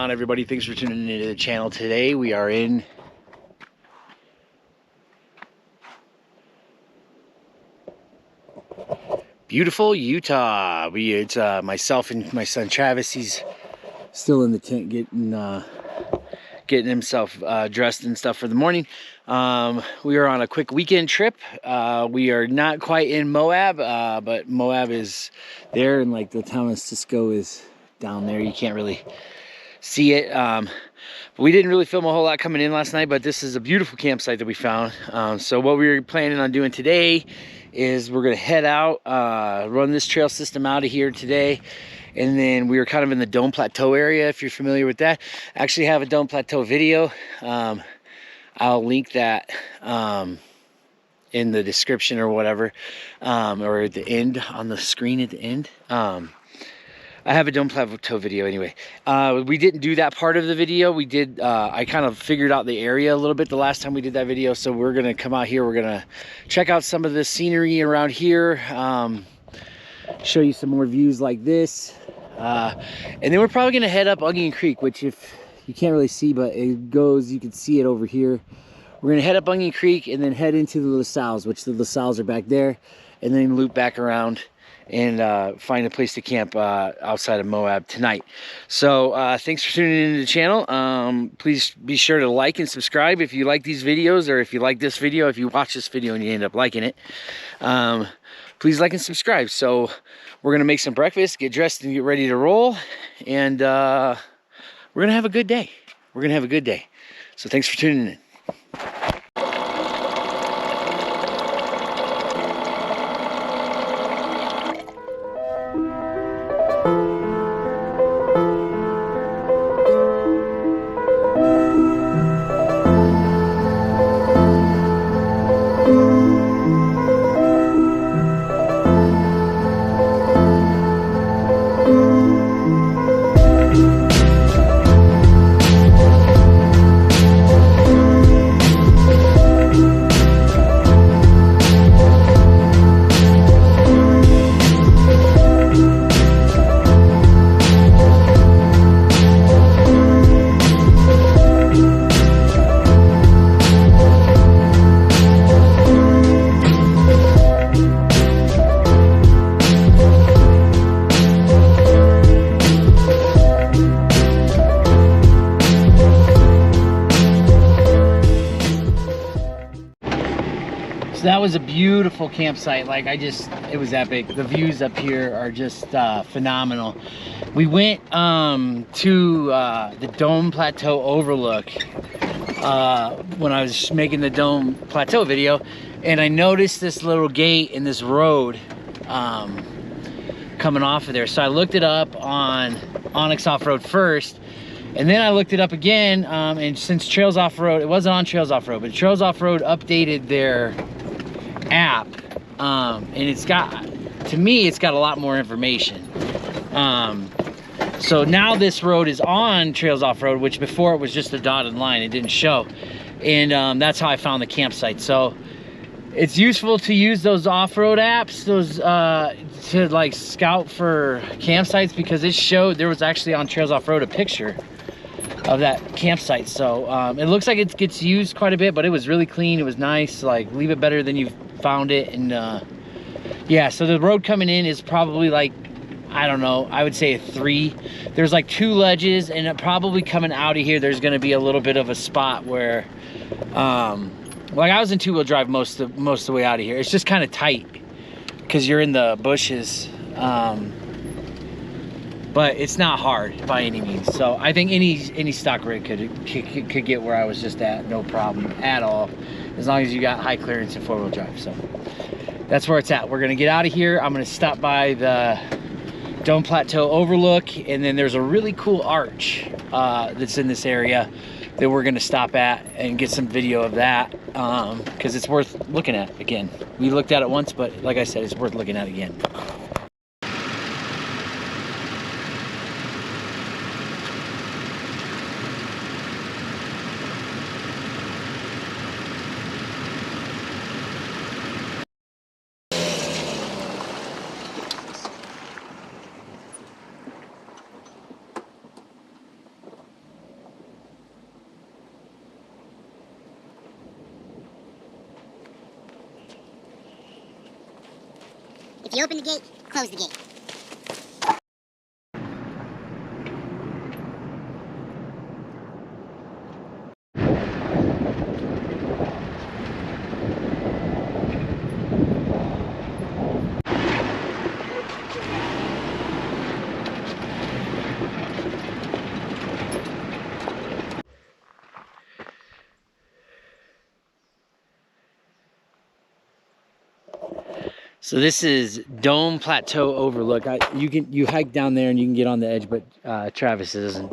on, everybody? Thanks for tuning into the channel today. We are in beautiful Utah. It's myself and my son Travis. He's still in the tent getting himself dressed and stuff for the morning. We are on a quick weekend trip. We are not quite in Moab, but Moab is there, and like the town of Cisco is down there. You can't really see it. We didn't really film a whole lot coming in last night, but this is a beautiful campsite that we found. So what we're planning on doing today is we're gonna head out, run this trail system out of here today, and then we were kind of in the Dome Plateau area, if you're familiar with that. I actually have a Dome Plateau video. I'll link that in the description or whatever, or at the end, on the screen at the end. I have a Dome Plateau video anyway. We didn't do that part of the video. We did, I kind of figured out the area a little bit the last time we did that video. So we're gonna come out here. We're gonna check out some of the scenery around here. Show you some more views like this. And then we're probably gonna head up Onion Creek, which if you can't really see, but it goes, you can see it over here. We're gonna head up Onion Creek and then head into the LaSalles, which the LaSalles are back there, and then loop back around and find a place to camp outside of Moab tonight. So thanks for tuning into the channel. Please be sure to like and subscribe if you like these videos, or if you like this video, if you watch this video and you end up liking it. Please like and subscribe. So we're gonna make some breakfast, get dressed and get ready to roll, and we're gonna have a good day. We're gonna have a good day. So thanks for tuning in. So that was a beautiful campsite. Like, it was epic. The views up here are just phenomenal. We went to the Dome Plateau overlook when I was making the Dome Plateau video, and I noticed this little gate in this road coming off of there. So I looked it up on Onyx Off-Road first, and then I looked it up again, and since Trails Off-Road, it wasn't on Trails Off-Road, but Trails Off-Road updated their app, and it's got, to me, it's got a lot more information. So now this road is on Trails Off-Road, which before it was just a dotted line, it didn't show, and that's how I found the campsite. So it's useful to use those off-road apps, those to like scout for campsites, because it showed there was actually on Trails Off-Road a picture of that campsite. So it looks like it gets used quite a bit, but it was really clean. It was nice. Like, leave it better than you found it. And yeah, so the road coming in is probably like, I don't know, I would say a 3. There's like 2 ledges, and probably coming out of here there's going to be a little bit of a spot where like, I was in 2-wheel drive most of the way out of here. It's just kind of tight because you're in the bushes, but it's not hard by any means. So I think any stock rig could get where I was just at, no problem at all, as long as you got high clearance and 4-wheel drive. So that's where it's at. We're gonna get out of here. I'm gonna stop by the Dome Plateau overlook, and then there's a really cool arch that's in this area that we're gonna stop at and get some video of that, because it's worth looking at again. We looked at it once, but like I said, it's worth looking at again. You open the gate, close the gate. So this is Dome Plateau Overlook. You hike down there and you can get on the edge, but Travis isn't.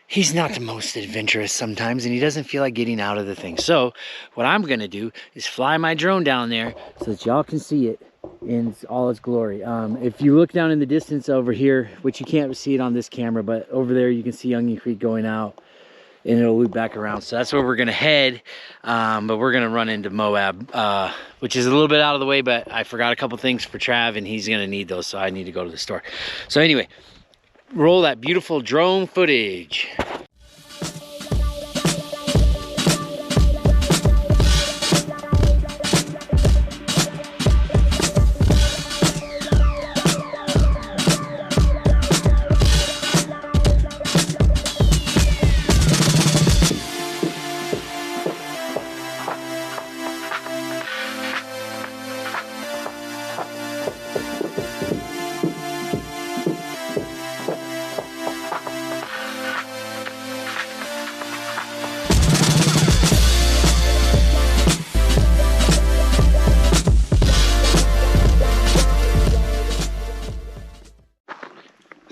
He's not the most adventurous sometimes, and he doesn't feel like getting out of the thing. So what I'm gonna do is fly my drone down there so that y'all can see it in all its glory. If you look down in the distance over here, which you can't see it on this camera, but over there you can see Onion Creek going out, and it'll loop back around. So that's where we're gonna head, but we're gonna run into Moab, which is a little bit out of the way, but I forgot a couple things for Trav, and he's gonna need those, so I need to go to the store. So anyway, roll that beautiful drone footage.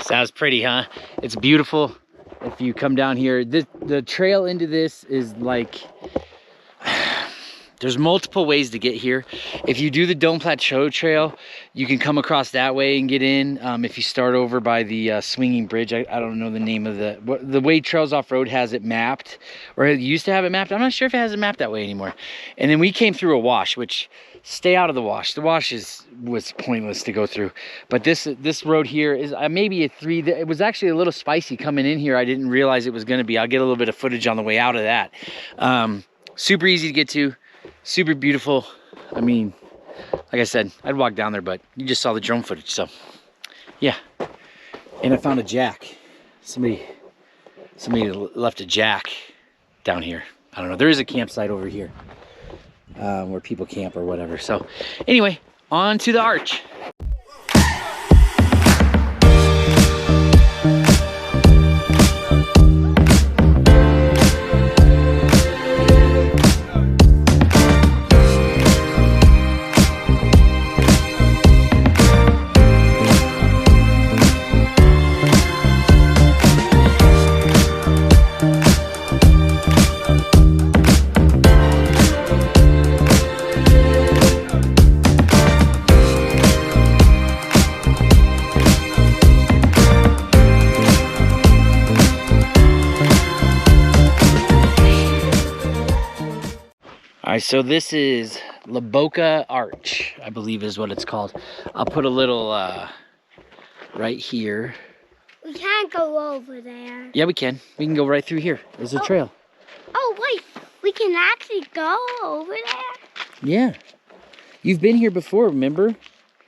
Sounds pretty, huh? It's beautiful. If you come down here, the trail into this is like, there's multiple ways to get here. If you do the Dome Plateau Trail, you can come across that way and get in. If you start over by the swinging bridge, I don't know the name of the way Trails Off Road has it mapped, or it used to have it mapped. I'm not sure if it has it mapped that way anymore. And then we came through a wash, which stay out of the wash. The wash was pointless to go through. But this road here is maybe a 3. It was actually a little spicy coming in here. I didn't realize it was going to be. I'll get a little bit of footage on the way out of that. Super easy to get to. Super beautiful. I mean, like I said, I'd walk down there, but you just saw the drone footage, so yeah. And I found a jack. Somebody left a jack down here. I don't know. There is a campsite over here where people camp or whatever. So anyway, on to the arch. All right, so this is Boca Arch, I believe is what it's called. I'll put a little right here. We can't go over there. Yeah, we can. We can go right through here. There's a trail. Oh, wait. We can actually go over there? Yeah. You've been here before, remember?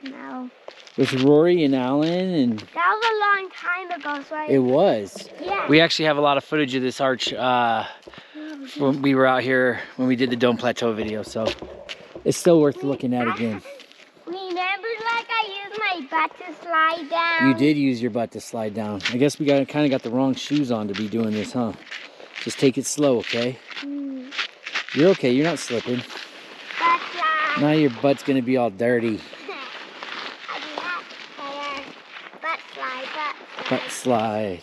No. With Rory and Alan and... That was a long time ago, so It was. Yeah. We actually have a lot of footage of this arch when we were out here when we did the Dome Plateau video, so it's still worth looking at again. Remember, like, I used my butt to slide down? You did use your butt to slide down. I guess we kind of got the wrong shoes on to be doing this, huh? Just take it slow, okay? You're okay. You're not slipping. Butt slide. Now your butt's going to be all dirty. I do not care. Butt slide, Butt slide.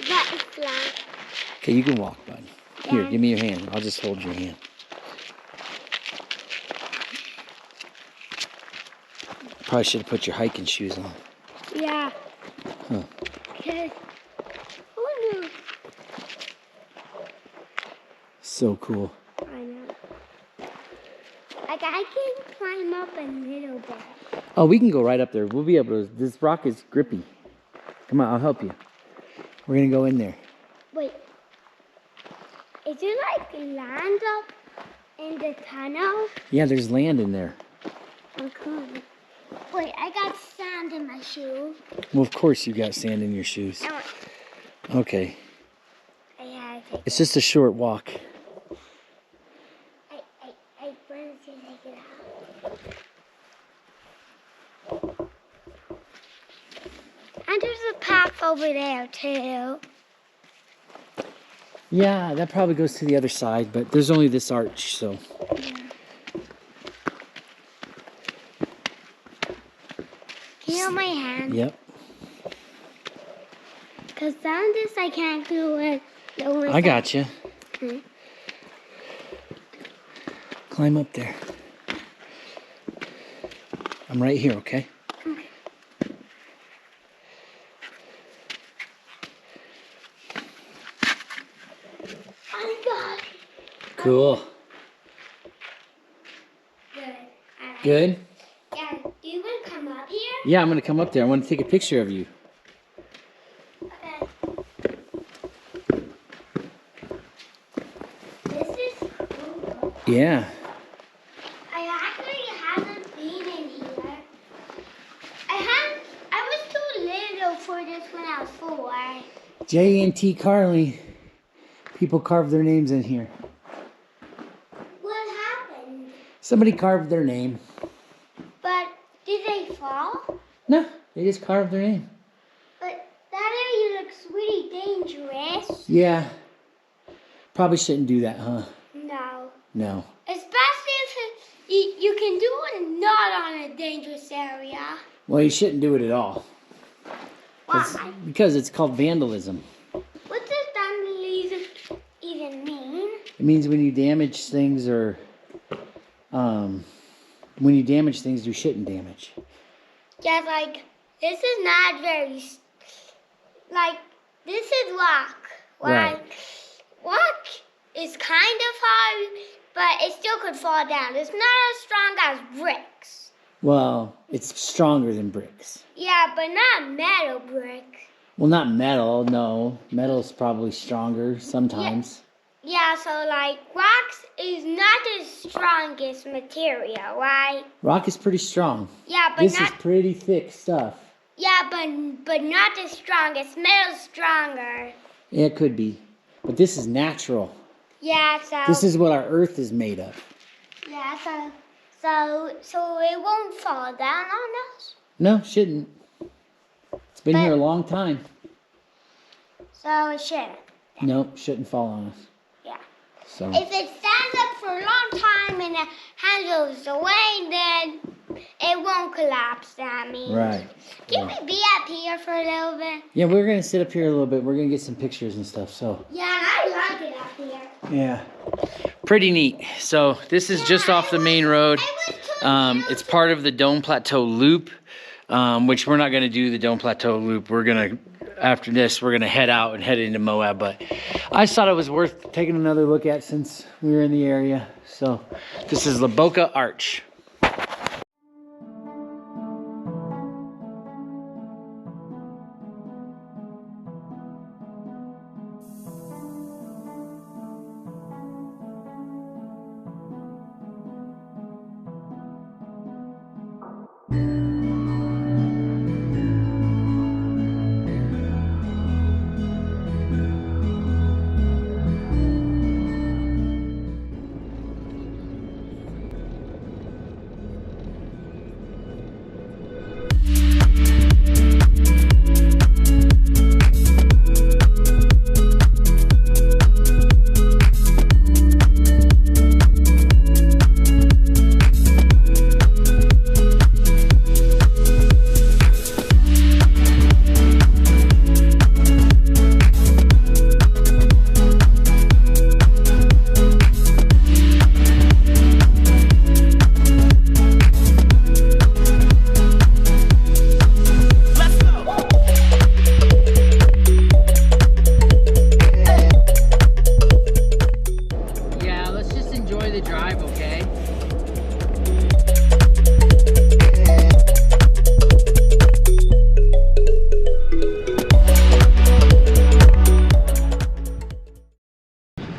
Butt slide. Okay, you can walk, bud. Here, give me your hand. I'll just hold your hand. Probably should have put your hiking shoes on. Yeah. Huh. Okay. So cool. I know. Like, I can climb up a little bit. Oh, we can go right up there. We'll be able to. This rock is grippy. Come on, I'll help you. We're going to go in there. Wait. Is there like land up in the tunnel? Yeah, there's land in there. Okay. Wait, I got sand in my shoe. Well, of course you got sand in your shoes. Okay. It's just a short walk. I wanted to take it out. And there's a path over there, too. Yeah, that probably goes to the other side, but there's only this arch, so. Yeah. Can you hold my hand? Yep. Because down this I can't do it. I got you. Hmm. Climb up there. I'm right here, okay? Okay. I got it. Cool. Good. Good? Yeah, do you want to come up here? Yeah, I'm going to come up there. I want to take a picture of you. Okay. This is cool. Yeah. I actually haven't been in here. I was too little for this when I was 4. J&T Carly. People carved their names in here. What happened? Somebody carved their name. But did they fall? No, they just carved their name. But that area looks really dangerous. Yeah. Probably shouldn't do that, huh? No. No. Especially if you can do it not on a dangerous area. Well, you shouldn't do it at all. Why? Because it's called vandalism. What does vandalism even mean? It means when you damage things or when you damage things you shouldn't damage. Yeah, like, this is not very, like, this is rock. Right. Like, rock is kind of hard, but it still could fall down. It's not as strong as bricks. Well, it's stronger than bricks. Yeah, but not metal brick. Well, not metal, no. Metal's probably stronger sometimes. Yeah, so, like, rocks is not the strongest material, right? Rock is pretty strong. Yeah, but This not... is pretty thick stuff. Yeah, but not the strongest. Metal's stronger. Yeah, it could be. But this is natural. Yeah, so... This is what our earth is made of. Yeah, so it won't fall down on us? No, shouldn't. It's been here a long time. So it shouldn't? No, shouldn't fall on us. Yeah. So. If it stands up for a long time and it handles away, then it won't collapse, that means. Right. Can we be up here for a little bit? Yeah, we're going to sit up here a little bit. We're going to get some pictures and stuff, so. Yeah, I like it up here. Yeah. Pretty neat. So this is just off the main road. It's part of the Dome Plateau Loop, which we're not going to do the Dome Plateau Loop. We're going to, after this, we're going to head out and head into Moab. But I just thought it was worth taking another look at since we were in the area. So this is the Boca Arch.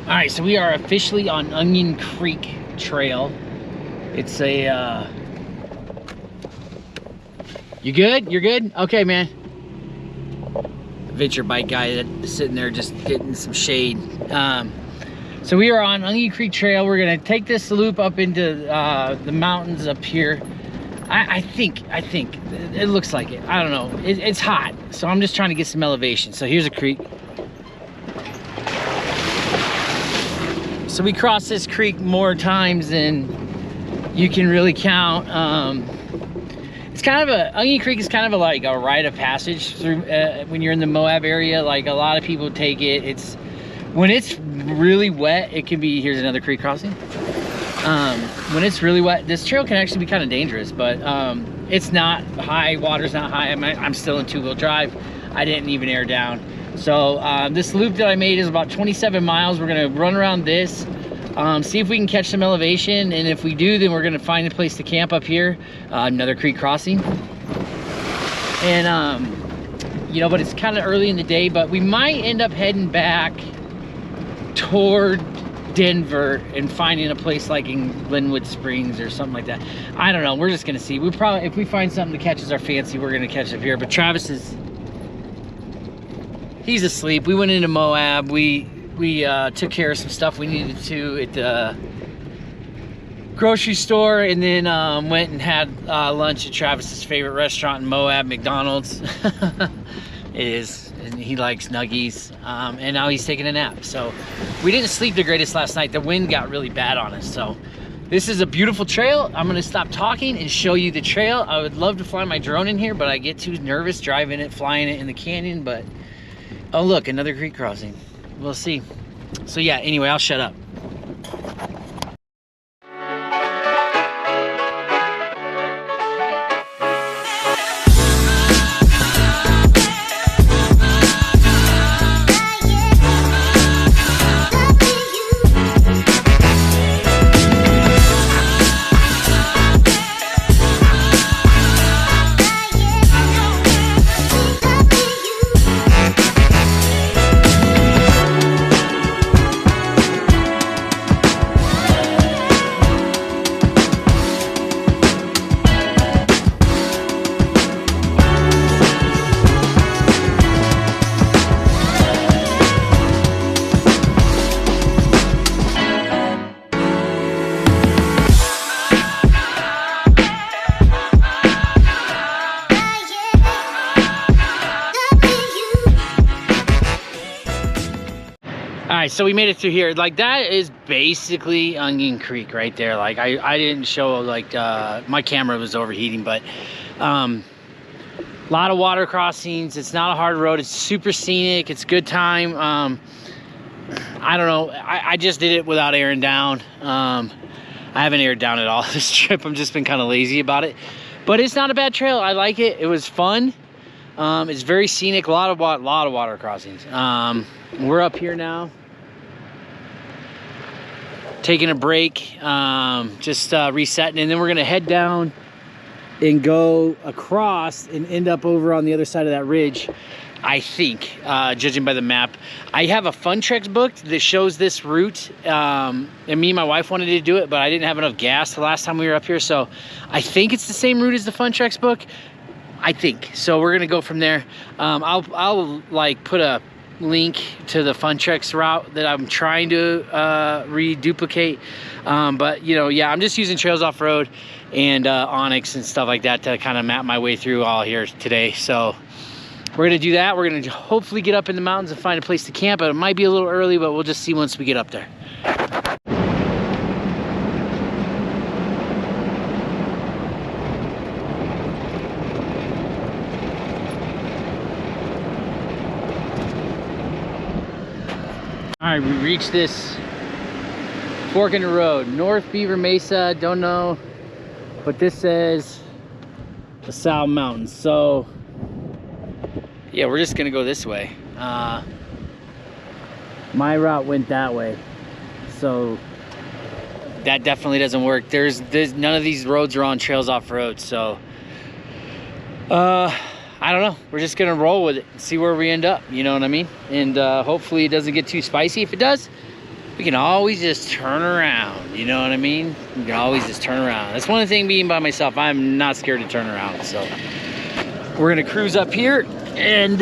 Alright, so we are officially on Onion Creek Trail. It's a You good? You're good? Okay, man. Adventure bike guy that's sitting there just getting some shade. So we are on Onion Creek Trail. We're gonna take this loop up into the mountains up here. I think it looks like it. I don't know. It's hot, so I'm just trying to get some elevation. So here's a creek. So we cross this creek more times than you can really count. It's kind of Onion Creek is kind of like a rite of passage through when you're in the Moab area. Like a lot of people take it. When it's really wet, it can be, here's another creek crossing. When it's really wet, this trail can actually be kind of dangerous, but it's not high, water's not high. I'm still in two-wheel drive. I didn't even air down. So this loop that I made is about 27 miles. We're gonna run around this, see if we can catch some elevation, and if we do, then we're gonna find a place to camp up here, another creek crossing. And you know, but it's kind of early in the day, but we might end up heading back toward Denver and finding a place like in Glenwood Springs or something like that. I don't know, we're just gonna see. We probably, if we find something that catches our fancy, we're gonna catch up here. But Travis he's asleep. We went into Moab. We took care of some stuff we needed to at the grocery store, and then went and had lunch at Travis's favorite restaurant in Moab, McDonald's. It is, and he likes nuggies, and now he's taking a nap. So we didn't sleep the greatest last night. The wind got really bad on us. So this is a beautiful trail. I'm gonna stop talking and show you the trail. I would love to fly my drone in here, but I get too nervous driving it, flying it in the canyon. But oh look, another creek crossing. We'll see. So yeah, anyway, I'll shut up. All right, so we made it through here. Like that is basically Onion Creek right there. Like I didn't show, like my camera was overheating, but a lot of water crossings. It's not a hard road. It's super scenic. It's a good time. I don't know. I just did it without airing down. I haven't aired down at all this trip. I've just been kind of lazy about it, but it's not a bad trail. I like it. It was fun. It's very scenic. A lot of water crossings. We're up here now, taking a break, just resetting, and then we're gonna head down and go across and end up over on the other side of that ridge, I think, judging by the map. I have a Fun Treks book that shows this route, and me and my wife wanted to do it, but I didn't have enough gas the last time we were up here, so I think it's the same route as the Fun Treks book. I think so. We're gonna go from there. I'll like put a link to the Fun Treks route that I'm trying to reduplicate, but you know, yeah, I'm just using Trails Off Road and Onyx and stuff like that to kind of map my way through all here today. So we're gonna do that. We're gonna hopefully get up in the mountains and find a place to camp. It might be a little early, but we'll just see once we get up there. All right, we reached this fork in the road. North Beaver Mesa, don't know, but this says the South Mountains. So yeah, we're just gonna go this way. My route went that way, so that definitely doesn't work. There's none of these roads are on Trails Off Road, so I don't know. We're just gonna roll with it and see where we end up, you know what I mean? And hopefully it doesn't get too spicy. If it does, we can always just turn around, you know what I mean? We can always just turn around. That's one thing being by myself. I'm not scared to turn around, so we're gonna cruise up here and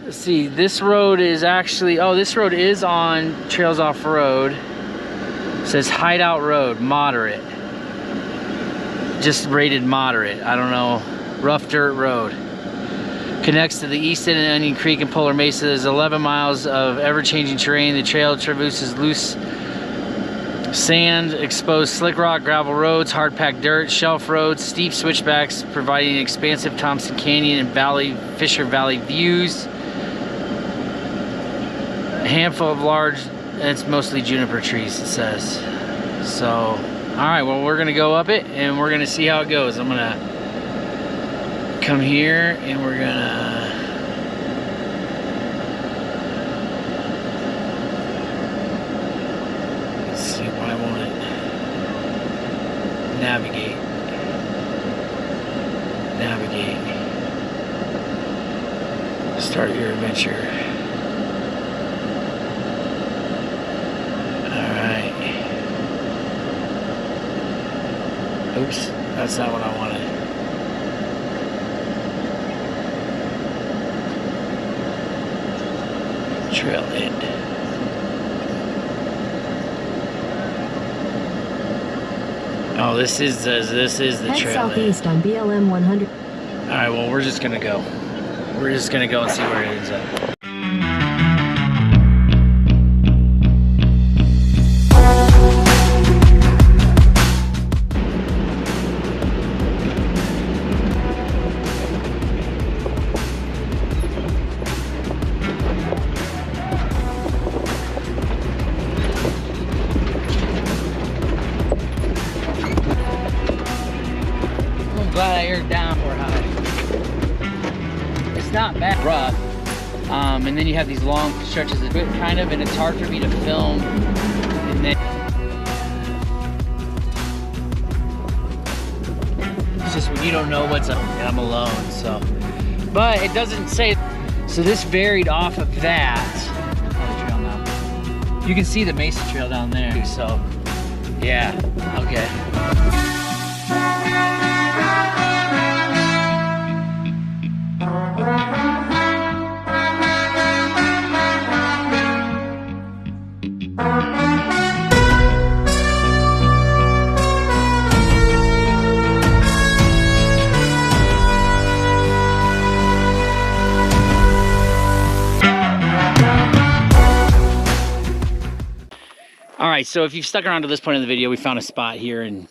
let's see, this road is actually, oh, this road is on Trails Off Road. It says Hideout Road, moderate. Just rated moderate, I don't know. Rough dirt road. Connects to the east end of Onion Creek and Polar Mesa. There's 11 miles of ever-changing terrain. The trail traverses loose sand, exposed slick rock, gravel roads, hard-packed dirt, shelf roads, steep switchbacks, providing expansive Thompson Canyon and Fisher Valley views. A handful of large, and it's mostly juniper trees, it says. So, all right, well, we're gonna go up it and we're gonna see how it goes. I'm gonna come here and we're gonna let's see, why won't it navigate. Start your adventure. Alright. Oops, that's not what I wanted. Trail end. Oh, this is the trail southeast on BLM 100. All right, well, we're just gonna go. We're just gonna go and see where it ends up. Glad I aired down for high. It's not bad rough. And then you have these long stretches of it kind of, and it's hard for me to film. And then it's just when you don't know what's up, and I'm alone, so. But it doesn't say, so this varied off of that. You can see the Mesa Trail down there, so yeah, okay. All right, so if you've stuck around to this point in the video, we found a spot here and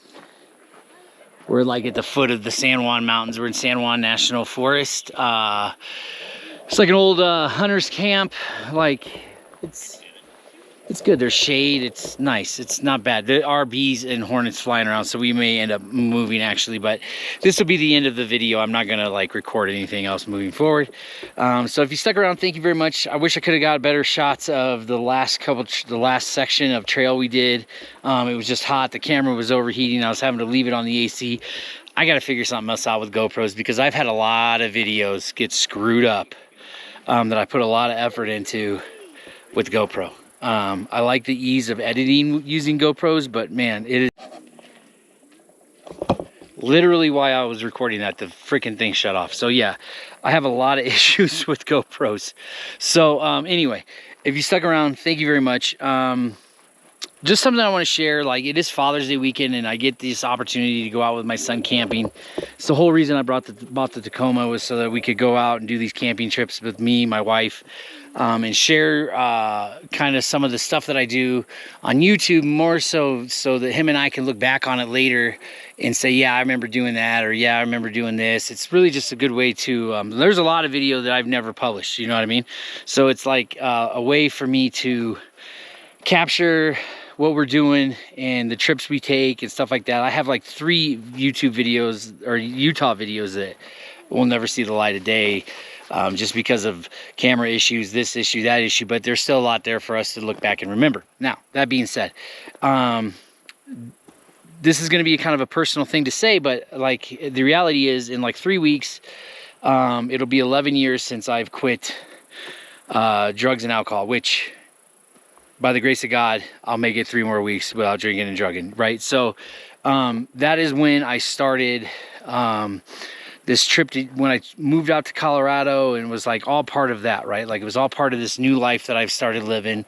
we're like at the foot of the San Juan Mountains. We're in San Juan National Forest. It's like an old hunter's camp. Like, it's good. There's shade. It's nice. It's not bad. There are bees and hornets flying around, so we may end up moving actually, but this will be the end of the video. I'm not gonna like record anything else moving forward. So if you stuck around, thank you very much. I wish I could have got better shots of the last section of trail we did. It was just hot. The camera was overheating. I was having to leave it on the AC. I got to figure something else out with GoPros because I've had a lot of videos get screwed up that I put a lot of effort into with GoPro. I like the ease of editing using GoPros, but man, it is literally why I was recording that. The freaking thing shut off. So yeah, I have a lot of issues with GoPros. So anyway, if you stuck around, thank you very much. Just something I want to share. Like, it is Father's Day weekend and I get this opportunity to go out with my son camping. It's the whole reason I bought the Tacoma, was so that we could go out and do these camping trips with me, my wife, and share kind of some of the stuff that I do on YouTube, more so that him and I can look back on it later and say, yeah, I remember doing that, or yeah, I remember doing this. It's really just a good way to, there's a lot of video that I've never published, you know what I mean? So it's like a way for me to capture what we're doing and the trips we take and stuff like that. I have like 3 YouTube videos or Utah videos that will never see the light of day, just because of camera issues, this issue, that issue, but there's still a lot there for us to look back and remember. Now, that being said, this is going to be kind of a personal thing to say, but like the reality is, in like 3 weeks, it'll be 11 years since I've quit drugs and alcohol, which, by the grace of God, I'll make it 3 more weeks without drinking and drugging, right? So that is when I started this trip to, when I moved out to Colorado, and was like all part of that, right? Like it was all part of this new life that I've started living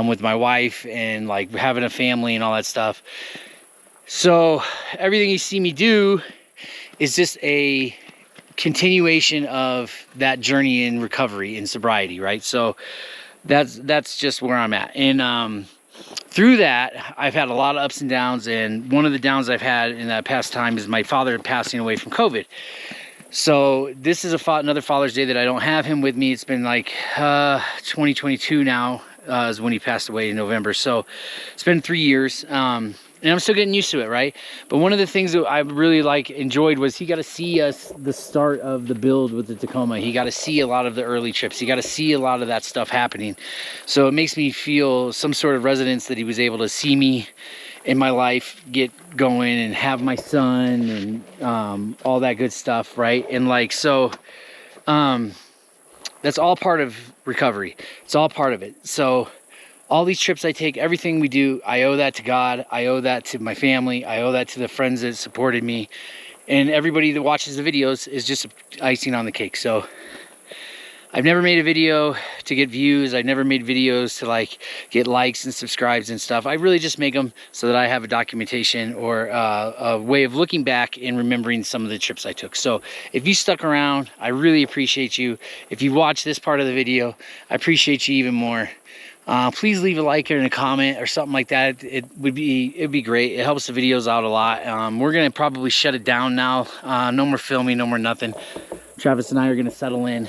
with my wife, and like having a family and all that stuff. So everything you see me do is just a continuation of that journey in recovery and sobriety, right? So that's just where I'm at. And through that, I've had a lot of ups and downs, and one of the downs I've had in that past time is my father passing away from COVID. So this is another Father's Day that I don't have him with me. It's been like 2022 now, is when he passed away in November. So it's been 3 years. And I'm still getting used to it, right? But one of the things that I really enjoyed was he got to see us the start of the build with the Tacoma. He got to see a lot of the early trips. He got to see a lot of that stuff happening. So it makes me feel some sort of resonance that he was able to see me in my life get going and have my son and all that good stuff, right? And like, so that's all part of recovery. It's all part of it. So all these trips I take, everything we do, I owe that to God. I owe that to my family. I owe that to the friends that supported me. And everybody that watches the videos is just icing on the cake. So I've never made a video to get views. I've never made videos to like get likes and subscribes and stuff. I really just make them so that I have a documentation or a way of looking back and remembering some of the trips I took. So if you stuck around, I really appreciate you. If you watched this part of the video, I appreciate you even more. Please leave a like and a comment or something like that. It'd be great. It helps the videos out a lot. We're gonna probably shut it down now. No more filming, no more nothing. Travis and I are gonna settle in,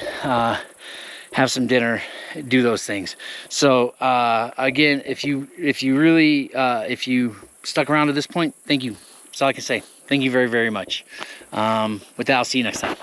have some dinner, do those things. So again, if you stuck around to this point, thank you. That's all I can say. Thank you very, very much. With that, I'll see you next time.